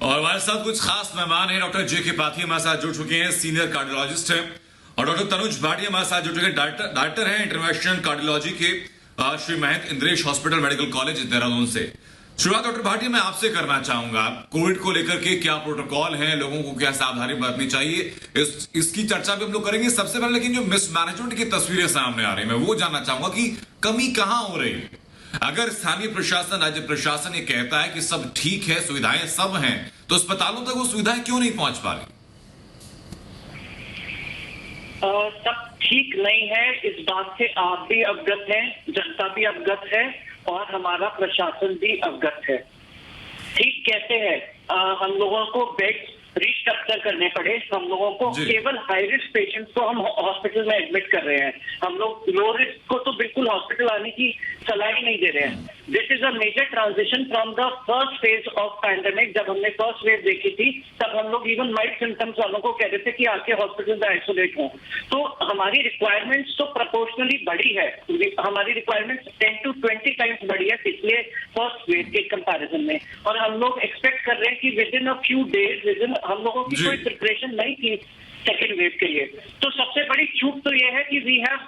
और हमारे साथ कुछ खास मेहमान हैं। डॉक्टर जे के पाथी हमारे साथ जुड़ चुके हैं, सीनियर कार्डियोलॉजिस्ट हैं। और डॉक्टर तनुज भाटिया हमारे साथ जुड़ चुके हैं, डॉक्टर हैं इंटरवेंशनल कार्डियोलॉजी के Shri Mahant Indresh hospital medical college Dehradun से। शुरुआत डॉक्टर भाटिया मैं आपसे करना चाहूंगा, कोविड को लेकर के क्या प्रोटोकॉल हैं, लोगों को क्या सावधानी बरतनी चाहिए, इसकी चर्चा भी हम लोग करेंगे। सबसे पहले लेकिन जो मिसमैनेजमेंट की तस्वीरें सामने आ रही है, मैं वो जानना चाहूंगा कि कमी कहां हो रही है। अगर स्थानीय प्रशासन, राज्य प्रशासन ये कहता है कि सब ठीक है, सुविधाएं सब हैं, तो अस्पतालों तक वो सुविधाएं क्यों नहीं पहुंच पा रही? सब ठीक नहीं है, इस बात से आप भी अवगत हैं, जनता भी अवगत है और हमारा प्रशासन भी अवगत है। ठीक कैसे है? हम लोगों को बेड्स रिस्ट्रक्चर करने पड़े, हम लोगों को केवल हाई रिस्क पेशेंट्स को हम हॉस्पिटल में एडमिट कर रहे हैं, हम लोग लो रिस्क को तो बिल्कुल हॉस्पिटल आने की सलाह ही नहीं दे रहे हैं। This is a major transition from the first phase of pandemic. जब हमने फर्स्ट वेव देखी थी तब हम लोग इवन माइल्ड सिम्टम्स वालों को कह रहे थे कि आके हॉस्पिटल में आइसोलेट हो। तो हमारी रिक्वायरमेंट्स तो प्रोपोर्शनली बढ़ी है, हमारी रिक्वायरमेंट्स 10 to 20 टाइम्स बढ़ी है पिछले फर्स्ट वेव के कंपैरिजन में। और हम लोग एक्सपेक्ट कर रहे हैं कि with in a few days, हम लोगों की कोई प्रिपरेशन नहीं थी सेकेंड वेव के लिए। तो सबसे बड़ी चूक तो ये है कि we have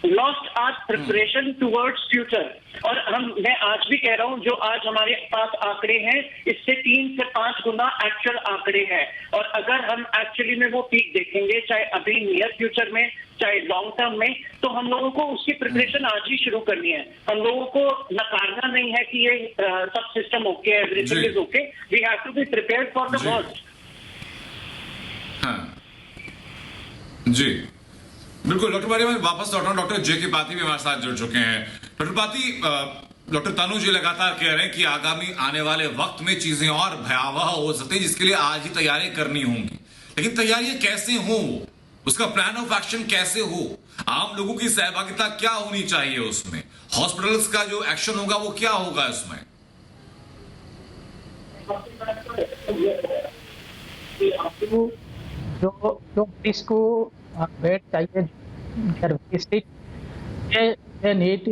lost our preparation towards future. और मैं आज भी कह रहा हूं, जो आज हमारे पास आंकड़े हैं इससे 3 से 5 गुना एक्चुअल आंकड़े हैं। और अगर हम एक्चुअली में वो पीक देखेंगे, चाहे अभी नियर फ्यूचर में चाहे लॉन्ग टर्म में, तो हम लोगों को उसकी प्रिपरेशन आज ही शुरू करनी है। हम लोगों को नकारना नहीं है कि ये सब system okay, everything is okay, we have to be prepared for the worst. हाँ जी बिल्कुल। डॉक्टर भाटिया मैं वापस लौट रहा हूं, डॉक्टर जे के पाथी भी हमारे साथ जुड़ चुके हैं। डॉक्टर पाथी, डॉक्टर तनुज जी लगातार कह रहे हैं कि आगामी आने वाले वक्त में चीजें और भयावह हो सकती है, जिसके लिए आज ही तैयारियां करनी होंगी। लेकिन तैयारियां कैसे हो, उसका प्लान ऑफ एक्शन कैसे हो, आम लोगों की सहभागिता क्या होनी चाहिए उसमें, हॉस्पिटल्स का जो एक्शन होगा वो क्या होगा इसमें? जो इसको बेड चाहिए, they need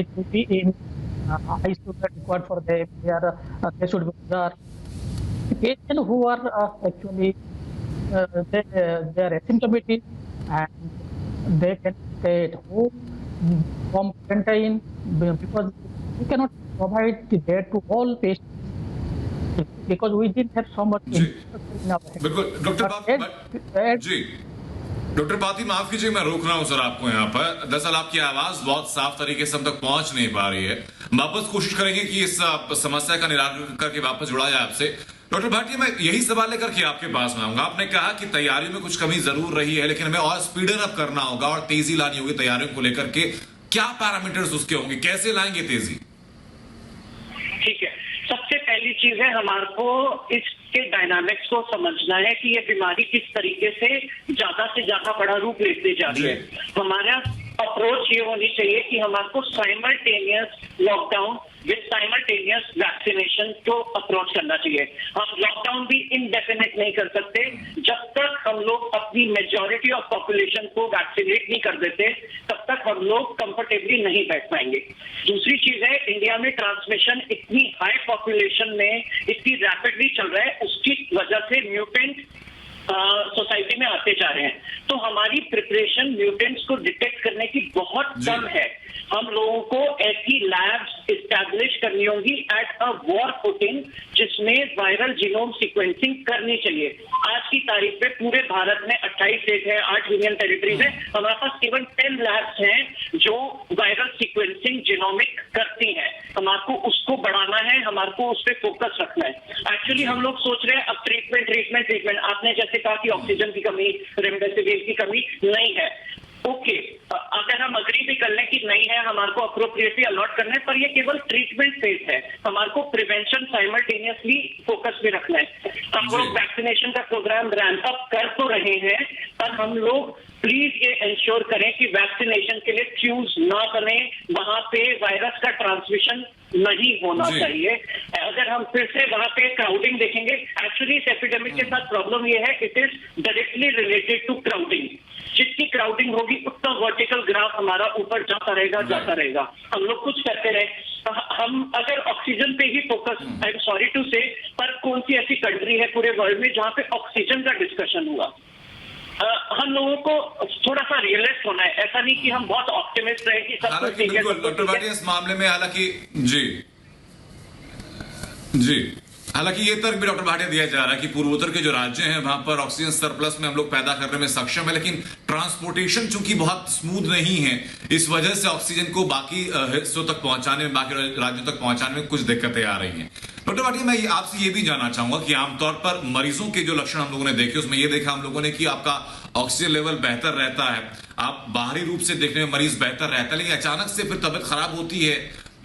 to be in ICU required for them. They should be the patients who are actually they are asymptomatic and they can stay at home from quarantine, because we cannot provide the bed to all patients because we didn't have so much in our head. बिल्कुल doctor जी, doctor पाथी माफ कीजिए मैं रोक रहा हूं sir आपको यहाँ पर। दरअसल आपकी आवाज बहुत साफ तरीके से हम तक पहुंच नहीं पा रही है। वापस कोशिश करेंगे कि इस समस्या का निराकरण करके वापस जुड़ा जाए आपसे। डॉक्टर भाटिया मैं यही सवाल लेकर के आपके पास में आऊंगा। आपने कहा कि तैयारियों में कुछ कमी जरूर रही है, लेकिन हमें और स्पीडन अप करना होगा और तेजी लानी होगी तैयारियों को लेकर के। क्या पैरामीटर्स उसके होंगे, कैसे लाएंगे तेजी? ठीक है, सबसे पहली चीज है हमारे को इसके डायनामिक्स को समझना है कि ये बीमारी किस तरीके से ज्यादा से ज्यादा बड़ा रूप लेते जा रही है। हमारा अप्रोच ये होनी चाहिए कि हमारे को simultaneous lockdown with simultaneous vaccination को अप्रोच करना चाहिए। हम लॉकडाउन भी इनडेफिनेट नहीं कर सकते जब तक हम लोग अपनी मेजॉरिटी ऑफ पॉपुलेशन को वैक्सीनेट नहीं कर देते, तब तक हम लोग कंफर्टेबली नहीं बैठ पाएंगे। दूसरी चीज है, इंडिया में ट्रांसमिशन इतनी हाई पॉपुलेशन में इतनी रैपिडली चल रहा है, उसकी वजह से म्यूटेंट सोसाइटी में आते जा रहे हैं। तो हमारी प्रिपरेशन म्यूटेंट्स को डिटेक्ट करने की बहुत कम है। हम लोगों को ऐसी लैब्स इस्टेब्लिश करनी होगी एट अ वॉर फुटिंग, जिसमें वायरल जीनोम सीक्वेंसिंग करनी चाहिए। आज की तारीख पे पूरे भारत में 28 स्टेट है, 8 यूनियन टेरिटरीज है, हमारे पास केवल 10 लैब्स हैं जो वायरल सीक्वेंसिंग जीनोमिक करती हैं। हमारे को उसको बढ़ाना है, हमारे को उस पर फोकस रखना है। एक्चुअली हम लोग सोच रहे हैं अब ट्रीटमेंट। आपने जैसे कहा कि ऑक्सीजन की कमी, रेमडेसिविर की कमी नहीं है, ओके, अगर हम अग्री भी कर लें कि नहीं है, हमारे को अप्रोप्रिएटली अलॉट करना है, पर ये केवल ट्रीटमेंट फेज है। हमारे को प्रिवेंशन साइमल्टेनियसली फोकस में रखना है। हम लोग वैक्सीनेशन का प्रोग्राम रैंप अप कर तो रहे हैं, पर हम लोग प्लीज ये इंश्योर करें कि वैक्सीनेशन के लिए क्यूज ना बने, वहां पे वायरस का ट्रांसमिशन नहीं होना जी। चाहिए। अगर हम फिर से वहां पे क्राउडिंग देखेंगे, एक्चुअली इस एपिडेमिक के साथ प्रॉब्लम ये है, it is directly related to crowding. जितनी क्राउडिंग होगी उतना वर्टिकल ग्राफ हमारा ऊपर जाता रहेगा। हम लोग कुछ करते रहे, हम अगर ऑक्सीजन पे ही focus, I am sorry to say, पर कौन सी ऐसी कंट्री है पूरे वर्ल्ड में जहां पे ऑक्सीजन का डिस्कशन हुआ? हम लोगों को थोड़ा सा रियलिस्ट होना है, ऐसा नहीं कि हम बहुत ऑप्टिमिस्ट रहे कि सब कुछ हालांकि ठीक है, बिल्कुल सब कुछ डॉक्टर ठीक है। भाटिया इस मामले में हालांकि ये तर्क भी डॉक्टर भाटिया दिया जा रहा है कि पूर्वोत्तर के जो राज्य हैं वहां पर ऑक्सीजन सरप्लस में हम लोग पैदा करने में सक्षम है, लेकिन ट्रांसपोर्टेशन चूंकि बहुत स्मूथ नहीं है, इस वजह से ऑक्सीजन को बाकी हिस्सों तक पहुंचाने में, बाकी राज्यों तक पहुंचाने में कुछ दिक्कतें आ रही हैं। डॉक्टर भाटिया, मैं आपसे ये भी जानना चाहूंगा कि आमतौर पर मरीजों के जो लक्षण हम लोगों ने देखे, उसमें ये देखा हम लोगों ने कि आपका ऑक्सीजन लेवल बेहतर रहता है, आप बाहरी रूप से देखने में मरीज बेहतर रहता है, लेकिन अचानक से फिर तबियत खराब होती है,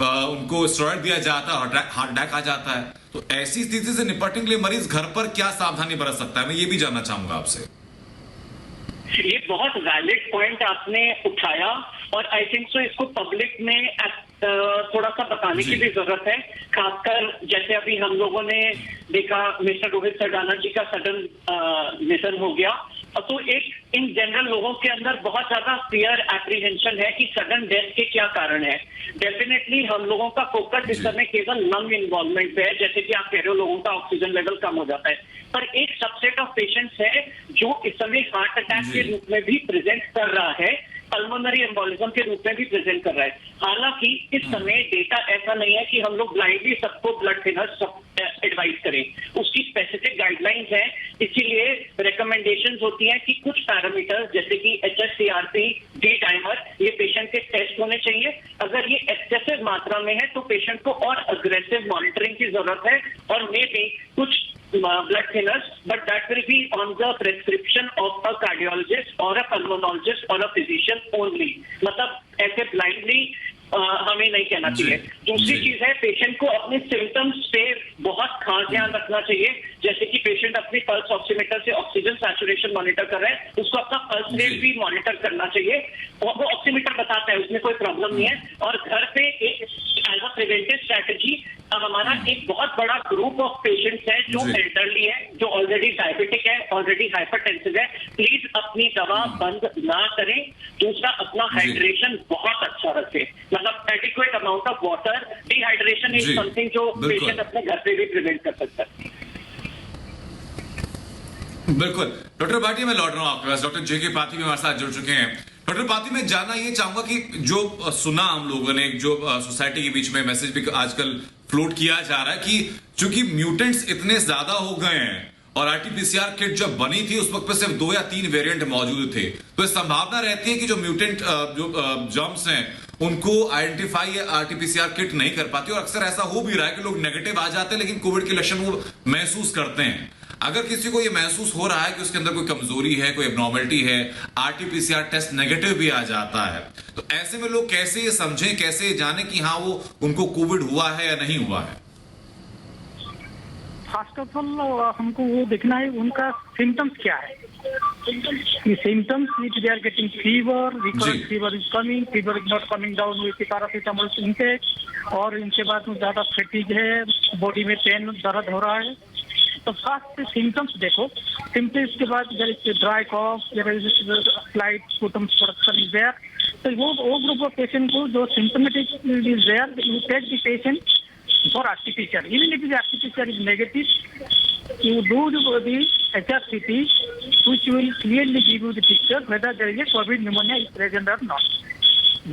उनको स्टेरॉइड दिया जाता है, हार्ट अटैक आ जाता है। तो ऐसी स्थिति से निपटने के लिए मरीज घर पर क्या सावधानी बरत सकता है, मैं ये भी जानना चाहूंगा आपसे। ये बहुत वैलिड पॉइंट आपने उठाया और आई थिंक सो इसको पब्लिक में थोड़ा सा बताने की भी जरूरत है, खासकर जैसे अभी हम लोगों ने देखा मिस्टर रोहित सरडाना जी का सडन निधन हो गया, तो एक इन जनरल लोगों के अंदर बहुत ज्यादा फियर एप्रीहेंशन है कि सडन डेथ के क्या कारण है। डेफिनेटली हम लोगों का फोकस इस समय केवल लंग इन्वॉल्वमेंट पे है, जैसे कि आप कह रहे हो लोगों का ऑक्सीजन लेवल कम हो जाता है, पर एक सबसेट ऑफ पेशेंट्स है जो इस समय हार्ट अटैक के रूप में भी प्रेजेंट कर रहा है, पल्मोनरी एम्बोलिज्म के रूप में भी प्रेजेंट कर रहा है। हालांकि इस समय डेटा ऐसा नहीं है कि हम लोग ब्लाइंडली सबको ब्लड थिनर्स एडवाइस करें, उसकी स्पेसिफिक गाइडलाइंस है, इसीलिए रिकमेंडेशंस होती हैं कि कुछ पैरामीटर्स जैसे कि HSCRP, डी डाइमर, ये पेशेंट के टेस्ट होने चाहिए। अगर ये एक्सेसिव मात्रा में है तो पेशेंट को और अग्रेसिव मॉनिटरिंग की जरूरत है और मे बी कुछ blood thinners, but that will be on the prescription of a cardiologist or a pulmonologist or a physician only. मतलब ऐसे blindly हमें नहीं कहना चाहिए। दूसरी चीज है, पेशेंट को अपने सिम्टम्स पे बहुत खास ध्यान रखना चाहिए, जैसे कि पेशेंट अपनी पल्स ऑक्सीमीटर से ऑक्सीजन सैचुरेशन मॉनिटर कर रहा है, उसको अपना पल्स रेट भी मॉनिटर करना चाहिए, और वो ऑक्सीमीटर बताता है, उसमें कोई प्रॉब्लम नहीं है। और घर पे एक एज अ प्रिवेंटिव स्ट्रैटेजी, अब हमारा एक बहुत बड़ा ग्रुप ऑफ पेशेंट्स है जो एल्डरली है, जो ऑलरेडी डायबिटिक है, ऑलरेडी हाइपरटेंसिव है, प्लीज अपनी दवा बंद ना करें। दूसरा, अपना हाइड्रेशन बहुत अच्छा रखें, मतलब adequate amount of water. Dehydration is something जो पेशेंट अपने घर पे भी प्रिवेंट कर सकता है। बिल्कुल डॉक्टर भाटिया, मैं लौट रहा हूं आपके पास। डॉक्टर जे के पाथी भी हमारे साथ जुड़ चुके हैं। डॉक्टर पाथी, मैं जानना ये चाहूंगा कि जो सुना हम लोगों ने, जो सोसाइटी के बीच में मैसेज भी आजकल फ्लोट किया जा रहा है कि चूंकि म्यूटेंट्स इतने ज्यादा हो गए हैं और आरटीपीसीआर किट जब बनी थी उस वक्त पे सिर्फ 2 या 3 वेरिएंट मौजूद थे, तो संभावना रहती है कि जो म्यूटेंट जो जर्म्स हैं उनको आइडेंटिफाई आरटीपीसीआर किट नहीं कर पाती, और अक्सर ऐसा हो भी रहा है कि लोग नेगेटिव आ जाते हैं लेकिन कोविड के लक्षण वो महसूस करते हैं। अगर किसी को ये महसूस हो रहा है कि उसके अंदर कोई कमजोरी है, कोई एब्नॉर्मलिटी है, आरटीपीसीआर टेस्ट नेगेटिव भी आ जाता है, तो ऐसे में लोग कैसे ये समझें, कैसे जाने कि हाँ वो उनको कोविड हुआ है या नहीं हुआ है? फर्स्ट ऑफ ऑल हमको वो देखना है उनका सिम्टम्स क्या है। Symptoms if they are getting fever, recurrent fever is coming, fever is not coming down with paracetamol intake, और इनके बाद में ज्यादा फैटिग है, बॉडी में पेन दर्द हो रहा है, तो फर्स्ट सिम्टम्स देखो। सिम्टम्स के बाद there is dry cough, there is slight sputum production is there, तो वो ग्रुप ऑफ पेशेंट को जो symptomatic is there, you take the patient for RT-PCR. Even if the RT-PCR is negative, you do the HRCT, which will clearly give you the picture whether there is a COVID pneumonia is present or not.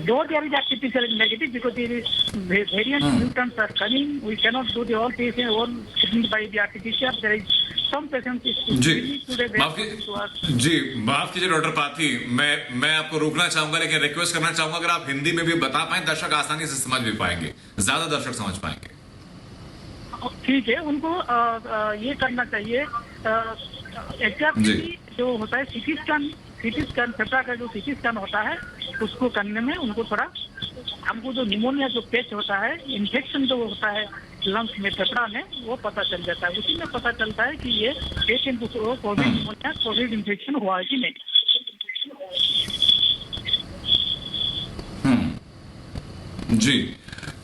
Though there is RT-PCR is negative, because there is variant mutants are coming, we cannot do the all patient all screened by the RT-PCR. There is some patients जी माफ कीजिए doctor पाथी, मैं आपको रोकना चाहूंगा, लेकिन request करना चाहूंगा अगर आप हिंदी में भी बता पाएं, दर्शक आसानी से समझ भी पाएंगे, ज्यादा दर्शक समझ पाएंगे। ठीक है, उनको ये करना चाहिए, एग्जैक्टली जो होता है सीटी स्कैन फेफड़ा का जो सीटी स्कैन होता है उसको करने में उनको थोड़ा, हमको जो निमोनिया जो पेच होता है, इन्फेक्शन जो होता है लंग्स में, फेफड़ा में, वो पता चल जाता है। उसी में पता चलता है कि ये पेशेंट को कोविड निमोनिया, कोविड इन्फेक्शन हुआ है कि नहीं। जी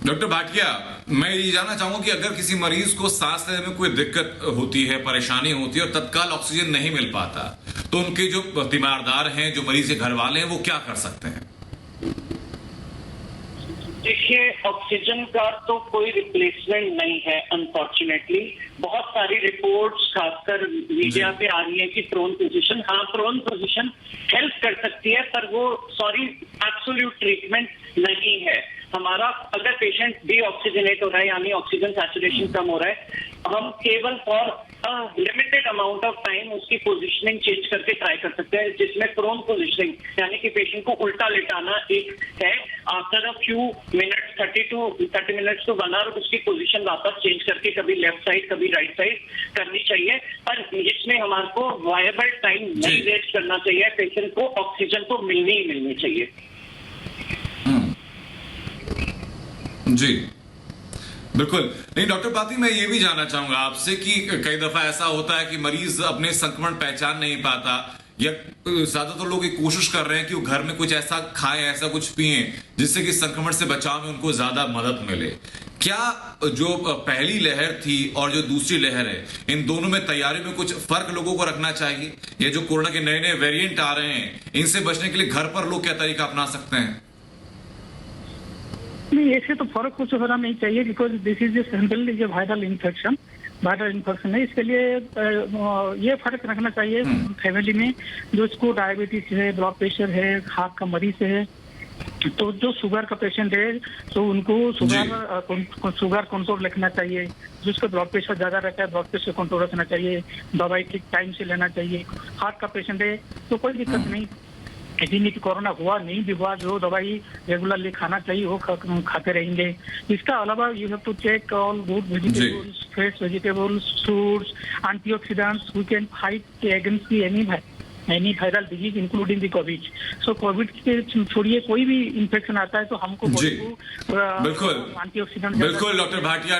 डॉक्टर भाटिया, मैं ये जानना चाहूंगा कि अगर किसी मरीज को सांस लेने में कोई दिक्कत होती है, परेशानी होती है और तत्काल ऑक्सीजन नहीं मिल पाता, तो उनके जो तीमारदार हैं, जो मरीज के घर वाले हैं, वो क्या कर सकते हैं? देखिए, ऑक्सीजन का तो कोई रिप्लेसमेंट नहीं है अनफॉर्चुनेटली। बहुत सारी रिपोर्ट्स खासकर मीडिया पे आ रही है कि प्रोन पोजीशन, हाँ प्रोन पोजीशन हेल्प कर सकती है, पर वो एब्सोल्यूट ट्रीटमेंट नहीं है। हमारा अगर पेशेंट डी ऑक्सीजनेट हो रहा है यानी ऑक्सीजन सैचुरेशन कम हो रहा है, हम केवल for limited amount of time उसकी पोजीशनिंग चेंज करके ट्राई कर सकते हैं, जिसमें प्रोन पोजीशनिंग यानी कि पेशेंट को उल्टा लेटाना एक है। After a few minutes 30 minutes to 1 hour उसकी पोजीशन वापस चेंज करके कभी लेफ्ट साइड कभी राइट साइड करनी चाहिए, पर इसमें हमारे को वायबल टाइम नहीं वेस्ट करना चाहिए। पेशेंट को ऑक्सीजन तो मिलनी ही मिलनी चाहिए। जी बिल्कुल। नहीं डॉक्टर पाती, मैं ये भी जानना चाहूंगा आपसे कि कई दफा ऐसा होता है कि मरीज अपने संक्रमण पहचान नहीं पाता, या ज्यादातर लोग ये कोशिश कर रहे हैं कि वो घर में कुछ ऐसा खाएं, ऐसा कुछ पिएं जिससे कि संक्रमण से बचाव में उनको ज्यादा मदद मिले। क्या जो पहली लहर थी और जो दूसरी लहर है, इन दोनों में तैयारी में कुछ फर्क लोगों को रखना चाहिए? ये जो कोरोना के नए नए वेरिएंट आ रहे हैं, इनसे बचने के लिए घर पर लोग क्या तरीका अपना सकते हैं? नहीं, ऐसे तो फर्क कुछ होना नहीं चाहिए, because this is simple is viral infection है। इसके लिए ये फर्क रखना चाहिए फैमिली में, जो इसको डायबिटीज है, ब्लड प्रेशर है, हार्ट का मरीज है, तो जो शुगर का पेशेंट है तो उनको शुगर कंट्रोल रखना चाहिए। जिसका ब्लड प्रेशर ज्यादा रहता है, ब्लड प्रेशर कंट्रोल रखना चाहिए, दवाई ठीक टाइम से लेना चाहिए। हार्ट का पेशेंट है तो कोई दिक्कत नहीं, यदि कोरोना हुआ नहीं भी हुआ, जो दवाई रेगुलरली खाना चाहिए वो खाते रहेंगे। इसका अलावा you have to take all good vegetables, fresh vegetables, fruits, antioxidants who can fight against any viral disease including the COVID. So COVID के छोड़िए, कोई भी इन्फेक्शन आता है तो हमको बिल्कुल एंटीऑक्सीडेंट बिल्कुल डॉक्टर भाटिया।